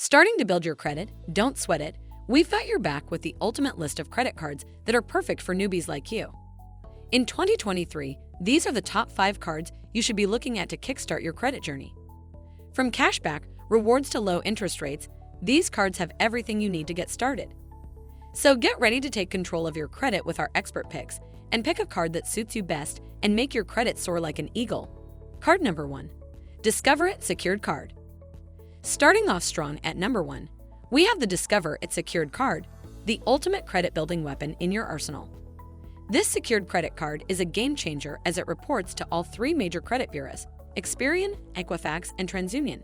Starting to build your credit? Don't sweat it. We've got your back with the ultimate list of credit cards that are perfect for newbies like you. In 2023, these are the top 5 cards you should be looking at to kickstart your credit journey. From cashback, rewards to low interest rates, these cards have everything you need to get started. So get ready to take control of your credit with our expert picks and pick a card that suits you best and make your credit soar like an eagle. Card number 1. Discover It Secured Card. Starting off strong at number 1, we have the Discover It Secured Card, the ultimate credit-building weapon in your arsenal. This secured credit card is a game changer as it reports to all 3 major credit bureaus, Experian, Equifax, and TransUnion,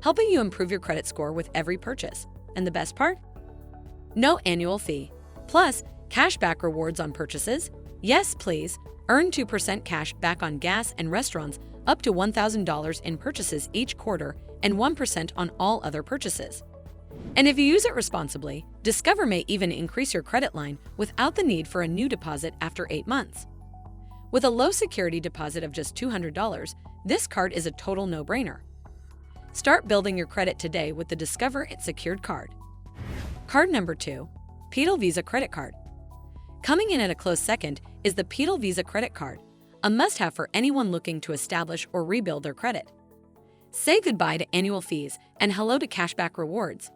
helping you improve your credit score with every purchase. And the best part? No annual fee. Plus, cashback rewards on purchases. Yes, please. Earn 2% cash back on gas and restaurants up to $1,000 in purchases each quarter and 1% on all other purchases. And if you use it responsibly, Discover may even increase your credit line without the need for a new deposit after 8 months. With a low security deposit of just $200, this card is a total no-brainer. Start building your credit today with the Discover It Secured Card. Card number 2, Petal Visa Credit Card. Coming in at a close second is the Petal Visa Credit Card, a must-have for anyone looking to establish or rebuild their credit. Say goodbye to annual fees and hello to cashback rewards.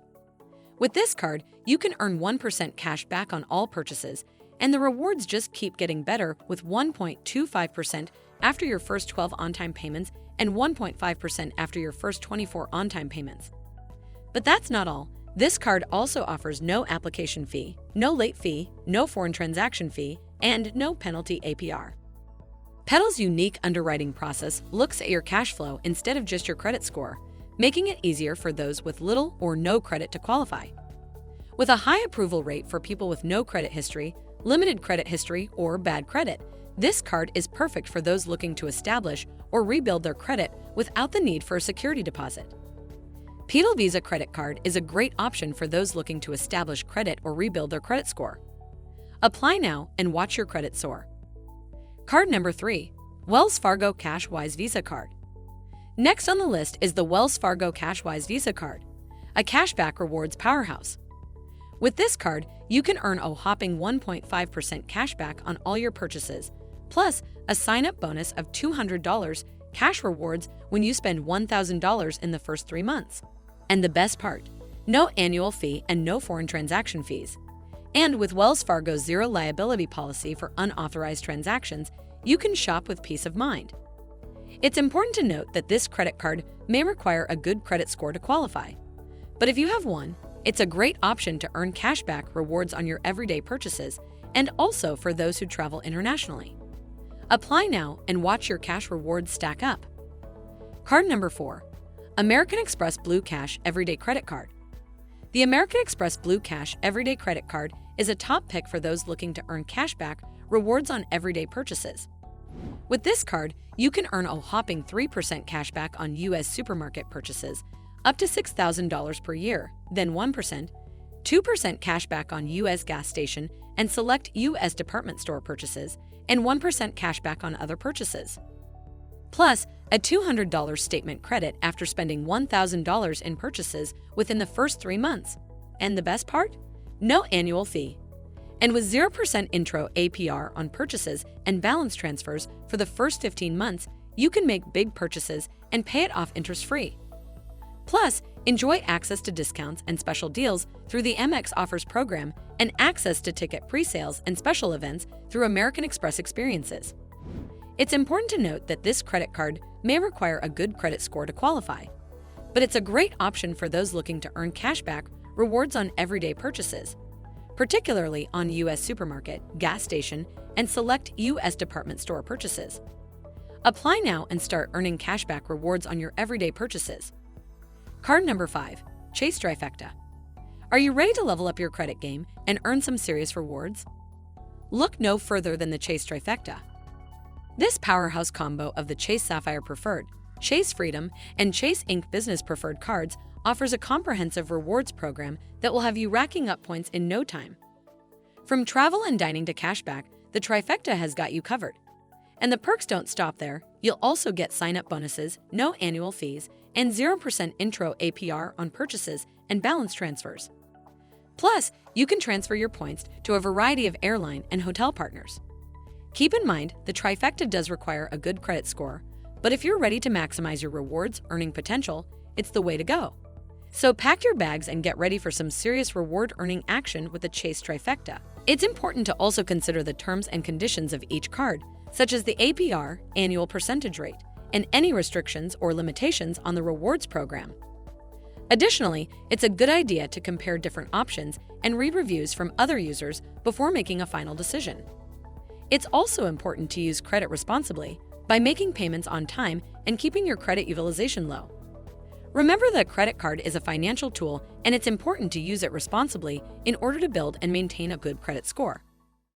With this card, you can earn 1% cash back on all purchases, and the rewards just keep getting better with 1.25% after your first 12 on-time payments and 1.5% after your first 24 on-time payments. But that's not all. This card also offers no application fee, no late fee, no foreign transaction fee, and no penalty APR. Petal's unique underwriting process looks at your cash flow instead of just your credit score, making it easier for those with little or no credit to qualify. With a high approval rate for people with no credit history, limited credit history, or bad credit, this card is perfect for those looking to establish or rebuild their credit without the need for a security deposit. Petal Visa Credit Card is a great option for those looking to establish credit or rebuild their credit score. Apply now and watch your credit soar. Card number 3, Wells Fargo CashWise Visa Card. Next on the list is the Wells Fargo CashWise Visa Card, a cashback rewards powerhouse. With this card, you can earn a whopping 1.5% cashback on all your purchases, plus a sign-up bonus of $200 cash rewards when you spend $1,000 in the first 3 months. And the best part, no annual fee and no foreign transaction fees. And with Wells Fargo's zero liability policy for unauthorized transactions, you can shop with peace of mind. It's important to note that this credit card may require a good credit score to qualify. But if you have one, it's a great option to earn cashback rewards on your everyday purchases and also for those who travel internationally. Apply now and watch your cash rewards stack up. Card number 4, American Express Blue Cash Everyday Credit Card. The American Express Blue Cash Everyday Credit Card is a top pick for those looking to earn cashback rewards on everyday purchases. With this card, you can earn a whopping 3% cashback on U.S. supermarket purchases, up to $6,000 per year, then 1%, 2% cashback on U.S. gas station and select U.S. department store purchases, and 1% cashback on other purchases. Plus, a $200 statement credit after spending $1,000 in purchases within the first 3 months. And the best part? No annual fee. And with 0% intro APR on purchases and balance transfers for the first 15 months, you can make big purchases and pay it off interest-free. Plus, enjoy access to discounts and special deals through the MX Offers program and access to ticket pre-sales and special events through American Express Experiences. It's important to note that this credit card may require a good credit score to qualify, but it's a great option for those looking to earn cashback rewards on everyday purchases, particularly on U.S. supermarket, gas station, and select U.S. department store purchases. Apply now and start earning cashback rewards on your everyday purchases. Card number 5, Chase Trifecta. Are you ready to level up your credit game and earn some serious rewards? Look no further than the Chase Trifecta. This powerhouse combo of the Chase Sapphire Preferred, Chase Freedom, and Chase Ink Business Preferred cards offers a comprehensive rewards program that will have you racking up points in no time. From travel and dining to cashback, the Trifecta has got you covered. And the perks don't stop there. You'll also get sign-up bonuses, no annual fees, and 0% intro APR on purchases and balance transfers. Plus, you can transfer your points to a variety of airline and hotel partners. Keep in mind, the Trifecta does require a good credit score, but if you're ready to maximize your rewards earning potential, it's the way to go. So pack your bags and get ready for some serious reward earning action with the Chase Trifecta. It's important to also consider the terms and conditions of each card, such as the APR, annual percentage rate, and any restrictions or limitations on the rewards program. Additionally, it's a good idea to compare different options and read reviews from other users before making a final decision. It's also important to use credit responsibly by making payments on time and keeping your credit utilization low. Remember that a credit card is a financial tool, and it's important to use it responsibly in order to build and maintain a good credit score.